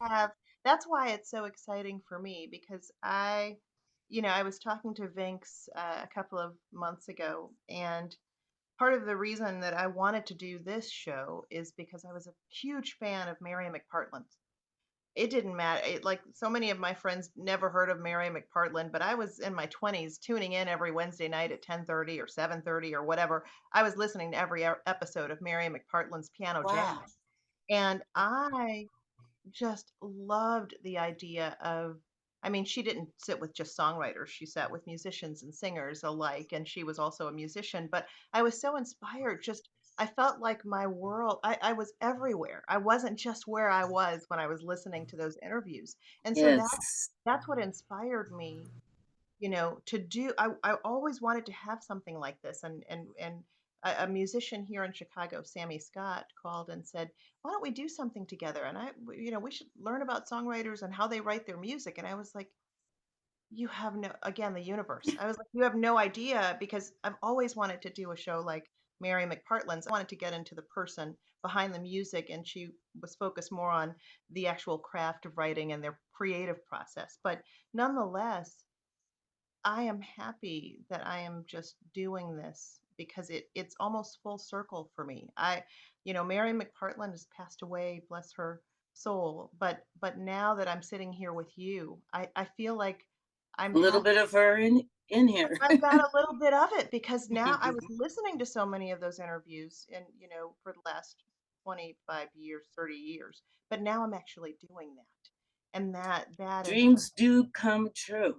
have, that's why it's so exciting for me because I was talking to Vince a couple of months ago, and part of the reason that I wanted to do this show is because I was a huge fan of Mary McPartland's. It didn't matter. Like so many of my friends never heard of Mary McPartland, but I was in my 20s tuning in every Wednesday night at 10:30 or 7:30 or whatever. I was listening to every episode of Mary McPartland's Piano Jazz. Wow. And I just loved the idea of, I mean, she didn't sit with just songwriters, she sat with musicians and singers alike, and she was also a musician. But I was so inspired. Just, I felt like my world, I was everywhere. I wasn't just where I was when I was listening to those interviews. And so Yes. that's what inspired me, to do. I always wanted to have something like this, and a musician here in Chicago, Sammy Scott, called and said, "Why don't we do something together?" And we should learn about songwriters and how they write their music. And I was like, "You have no, again, the universe." I was like, "You have no idea," because I've always wanted to do a show like Mary McPartland's. I wanted to get into the person behind the music, and she was focused more on the actual craft of writing and their creative process. But nonetheless, I am happy that I am just doing this because it's almost full circle for me. Mary McPartland has passed away, bless her soul, but now that I'm sitting here with you, I feel like I'm A little have bit of her in here. I've got a little bit of it because now I was listening to so many of those interviews and for the last 25 years, 30 years, but now I'm actually doing that. And that is Dreams do come true.